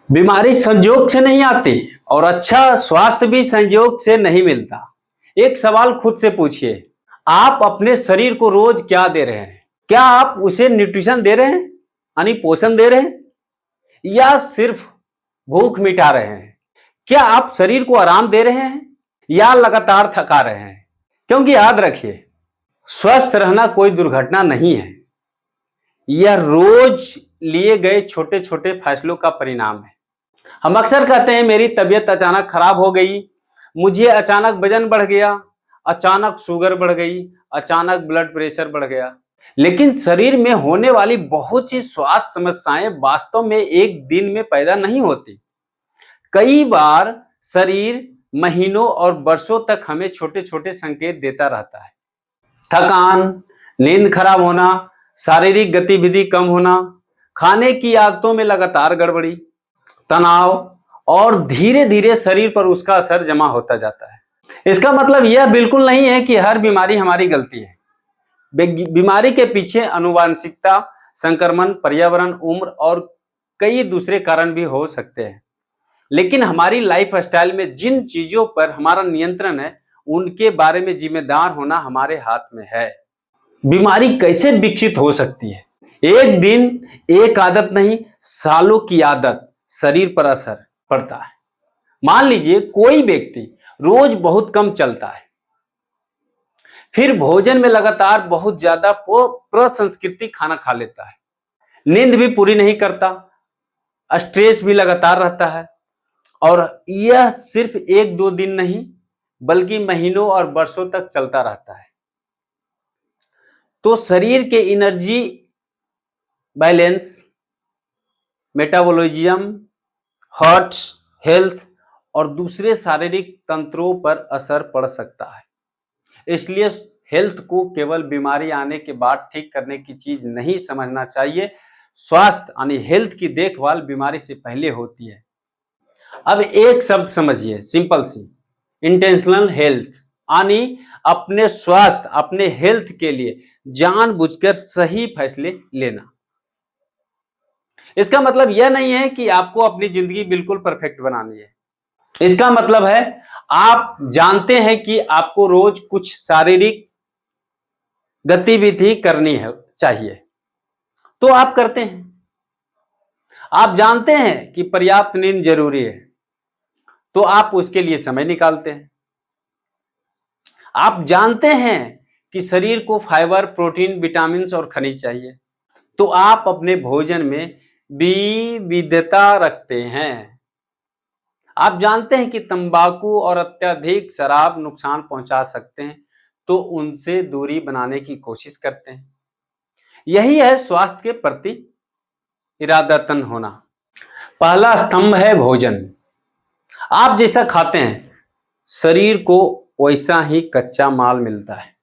बीमारी संयोग से नहीं आती और अच्छा स्वास्थ्य भी संयोग से नहीं मिलता। एक सवाल खुद से पूछिए, आप अपने शरीर को रोज क्या दे रहे हैं? क्या आप उसे न्यूट्रिशन दे रहे हैं, यानी पोषण दे रहे हैं, या सिर्फ भूख मिटा रहे हैं? क्या आप शरीर को आराम दे रहे हैं या लगातार थका रहे हैं? क्योंकि याद रखिए, स्वस्थ रहना कोई दुर्घटना नहीं है, यह रोज लिए गए छोटे छोटे फैसलों का परिणाम है। हम अक्सर कहते हैं मेरी तबीयत अचानक खराब हो गई, मुझे अचानक वजन बढ़ गया, अचानक शुगर बढ़ गई, अचानक ब्लड प्रेशर बढ़ गया। लेकिन शरीर में होने वाली बहुत सी स्वास्थ्य समस्याएं वास्तव में एक दिन में पैदा नहीं होती। कई बार शरीर महीनों और वर्षों तक हमें छोटे छोटे संकेत देता रहता है। थकान, नींद खराब होना, शारीरिक गतिविधि कम होना, खाने की आदतों में लगातार गड़बड़ी, तनाव, और धीरे धीरे शरीर पर उसका असर जमा होता जाता है। इसका मतलब यह बिल्कुल नहीं है कि हर बीमारी हमारी गलती है। बीमारी के पीछे आनुवंशिकता, संक्रमण, पर्यावरण, उम्र और कई दूसरे कारण भी हो सकते हैं। लेकिन हमारी लाइफ स्टाइल में जिन चीजों पर हमारा नियंत्रण है, उनके बारे में जिम्मेदार होना हमारे हाथ में है। बीमारी कैसे विकसित हो सकती है? एक दिन, एक आदत नहीं, सालों की आदत शरीर पर असर पड़ता है। मान लीजिए कोई व्यक्ति रोज बहुत कम चलता है, फिर भोजन में लगातार बहुत ज्यादा प्रसंस्कृतिक खाना खा लेता है, नींद भी पूरी नहीं करता, स्ट्रेस भी लगातार रहता है, और यह सिर्फ एक दो दिन नहीं बल्कि महीनों और वर्षों तक चलता रहता है, तो शरीर के energy balance, metabolism, heart health और दूसरे शारीरिक तंत्रों पर असर पड़ सकता है। इसलिए हेल्थ को केवल बीमारी आने के बाद ठीक करने की चीज नहीं समझना चाहिए। स्वास्थ्य यानी हेल्थ की देखभाल बीमारी से पहले होती है। अब एक शब्द समझिए, सिंपल सी, इंटेंशनल हेल्थ, यानी अपने स्वास्थ्य, अपने हेल्थ के लिए जानबूझकर सही फैसले लेना। इसका मतलब यह नहीं है कि आपको अपनी जिंदगी बिल्कुल परफेक्ट बनानी है। इसका मतलब है आप जानते हैं कि आपको रोज कुछ शारीरिक गतिविधि करनी है चाहिए, तो आप करते हैं। आप जानते हैं कि पर्याप्त नींद जरूरी है, तो आप उसके लिए समय निकालते हैं। आप जानते हैं कि शरीर को फाइबर, प्रोटीन, विटामिन और खनिज चाहिए, तो आप अपने भोजन में विविधता रखते हैं। आप जानते हैं कि तंबाकू और अत्यधिक शराब नुकसान पहुंचा सकते हैं, तो उनसे दूरी बनाने की कोशिश करते हैं। यही है स्वास्थ्य के प्रति इरादतन होना। पहला स्तंभ है भोजन। आप जैसा खाते हैं, शरीर को वैसा ही कच्चा माल मिलता है।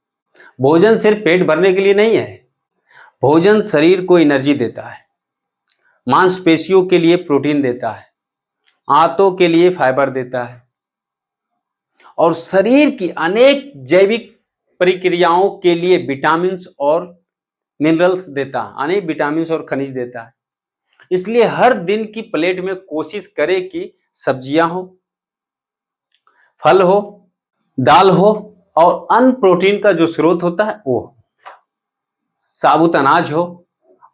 भोजन सिर्फ पेट भरने के लिए नहीं है, भोजन शरीर को एनर्जी देता है, मांसपेशियों के लिए प्रोटीन देता है, आंतों के लिए फाइबर देता है, और शरीर की अनेक जैविक प्रक्रियाओं के लिए विटामिन और मिनरल्स देता है, अनेक विटामिन और खनिज देता है। इसलिए हर दिन की प्लेट में कोशिश करें कि सब्जियां हो, फल हो, दाल हो, और अन्य प्रोटीन का जो स्रोत होता है वो हो, साबुत अनाज हो,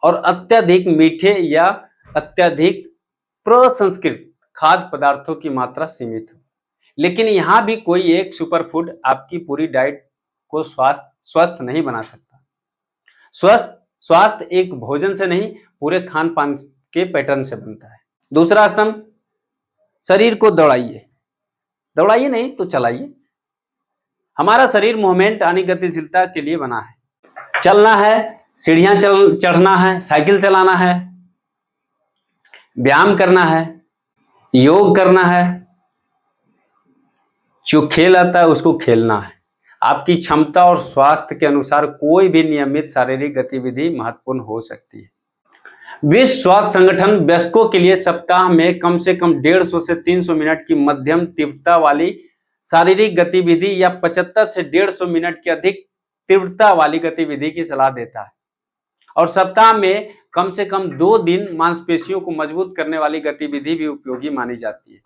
और अत्यधिक मीठे या अत्यधिक प्रसंस्कृत खाद्य पदार्थों की मात्रा सीमित हो। लेकिन यहां भी कोई एक सुपर फूड आपकी पूरी डाइट को स्वस्थ नहीं बना सकता। स्वास्थ्य एक भोजन से नहीं, पूरे खान पान के पैटर्न से बनता है। दूसरा स्तंभ, शरीर को दौड़ाइए। दौड़ाइए नहीं तो चलाइए। हमारा शरीर मूवमेंट यानी गतिशीलता के लिए बना है। चलना है, सीढ़ियां चढ़ना है, साइकिल चलाना है, व्यायाम करना है, योग करना है, जो खेल आता है उसको खेलना है। आपकी क्षमता और स्वास्थ्य के अनुसार कोई भी नियमित शारीरिक गतिविधि महत्वपूर्ण हो सकती है। विश्व स्वास्थ्य संगठन वयस्कों के लिए सप्ताह में कम से कम 150 से 300 मिनट की मध्यम तीव्रता वाली शारीरिक गतिविधि या 75 से 150 मिनट की अधिक तीव्रता वाली गतिविधि की सलाह देता है। और सप्ताह में कम से कम 2 दिन मांसपेशियों को मजबूत करने वाली गतिविधि भी उपयोगी मानी जाती है।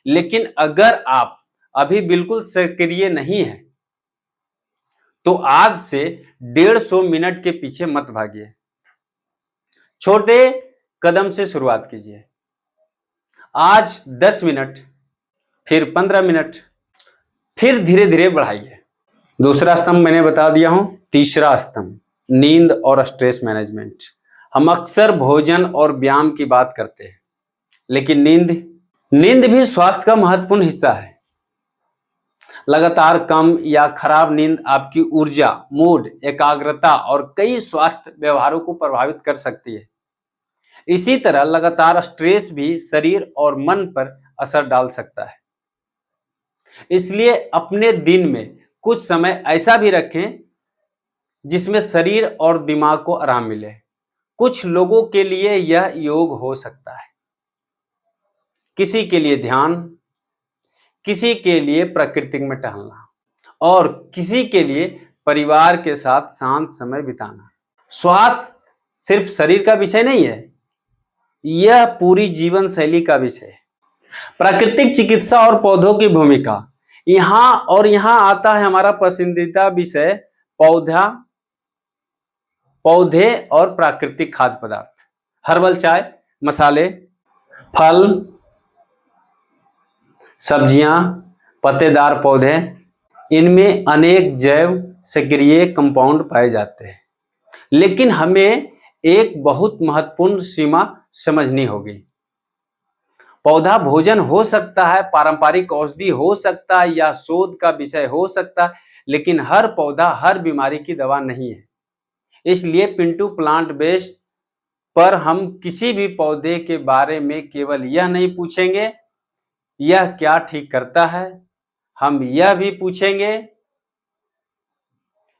लेकिन अगर आप अभी बिल्कुल सक्रिय नहीं है तो आज से 150 मिनट के पीछे मत भागिए। छोटे कदम से शुरुआत कीजिए। आज 10 मिनट, फिर 15 मिनट, फिर धीरे धीरे बढ़ाइए। दूसरा स्तंभ मैंने बता दिया हूं। तीसरा स्तंभ नींद और स्ट्रेस मैनेजमेंट। हम अक्सर भोजन और व्यायाम की बात करते हैं, लेकिन नींद भी स्वास्थ्य का महत्वपूर्ण हिस्सा है। लगातार कम या खराब नींद आपकी ऊर्जा, मूड, एकाग्रता और कई स्वास्थ्य व्यवहारों को प्रभावित कर सकती है। इसी तरह लगातार स्ट्रेस भी शरीर और मन पर असर डाल सकता है। इसलिए अपने दिन में कुछ समय ऐसा भी रखें जिसमें शरीर और दिमाग को आराम मिले। कुछ लोगों के लिए यह योग हो सकता है, किसी के लिए ध्यान, किसी के लिए प्रकृति में टहलना और किसी के लिए परिवार के साथ शांत समय बिताना। स्वास्थ्य सिर्फ शरीर का विषय नहीं है, यह पूरी जीवन शैली का विषय है। प्राकृतिक चिकित्सा और पौधों की भूमिका। यहाँ आता है हमारा पसंदीदा विषय पौधे और प्राकृतिक खाद्य पदार्थ। हर्बल चाय, मसाले, फल, सब्जियां, पत्तेदार पौधे, इनमें अनेक जैव सक्रिय कंपाउंड पाए जाते हैं। लेकिन हमें एक बहुत महत्वपूर्ण सीमा समझनी होगी। पौधा भोजन हो सकता है, पारंपरिक औषधि हो सकता है या शोध का विषय हो सकता है, लेकिन हर पौधा हर बीमारी की दवा नहीं है। इसलिए पिंटू प्लांट बेस्ड पर हम किसी भी पौधे के बारे में केवल यह नहीं पूछेंगे यह क्या ठीक करता है, हम यह भी पूछेंगे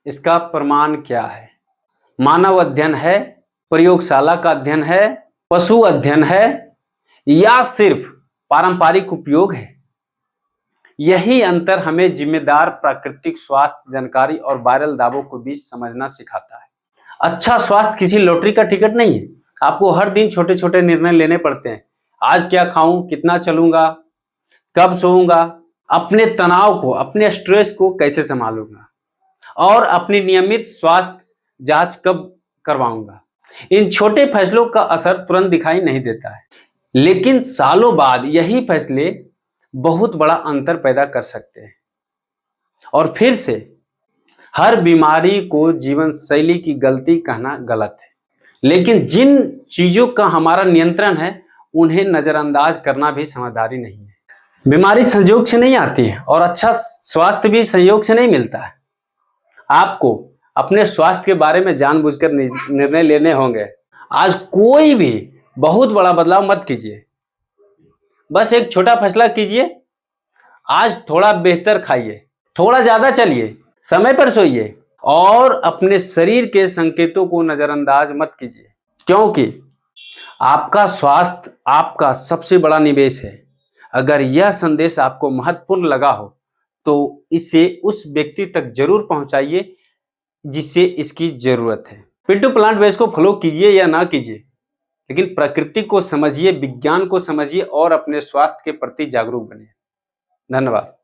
इसका प्रमाण क्या है। मानव अध्ययन है, प्रयोगशाला का अध्ययन है, पशु अध्ययन है या सिर्फ पारंपरिक उपयोग है। यही अंतर हमें जिम्मेदार प्राकृतिक स्वास्थ्य जानकारी और वायरल दावों के बीच समझना सिखाता है। अच्छा स्वास्थ्य किसी लॉटरी का टिकट नहीं है। आपको हर दिन छोटे छोटे निर्णय लेने पड़ते हैं। आज क्या खाऊं, कितना चलूंगा, कब सोऊंगा, अपने तनाव को, अपने स्ट्रेस को कैसे संभालूंगा और अपनी नियमित स्वास्थ्य जांच कब करवाऊंगा। इन छोटे फैसलों का असर तुरंत दिखाई नहीं देता है, लेकिन सालों बाद यही फैसले बहुत बड़ा अंतर पैदा कर सकते हैं। और फिर से हर बीमारी को जीवन शैली की गलती कहना गलत है, लेकिन जिन चीजों का हमारा नियंत्रण है उन्हें नजरअंदाज करना भी समझदारी नहीं है। बीमारी संयोग से नहीं आती है और अच्छा स्वास्थ्य भी संयोग से नहीं मिलता है। आपको अपने स्वास्थ्य के बारे में जानबूझकर निर्णय लेने होंगे। आज कोई भी बहुत बड़ा बदलाव मत कीजिए, बस एक छोटा फैसला कीजिए। आज थोड़ा बेहतर खाइए, थोड़ा ज्यादा चलिए, समय पर सोइए और अपने शरीर के संकेतों को नजरअंदाज मत कीजिए, क्योंकि आपका स्वास्थ्य आपका सबसे बड़ा निवेश है। अगर यह संदेश आपको महत्वपूर्ण लगा हो तो इसे उस व्यक्ति तक जरूर पहुंचाइए जिसे इसकी जरूरत है। पिंटू प्लांट बेस्ड को फॉलो कीजिए या ना कीजिए, लेकिन प्रकृति को समझिए, विज्ञान को समझिए और अपने स्वास्थ्य के प्रति जागरूक बनिए। धन्यवाद।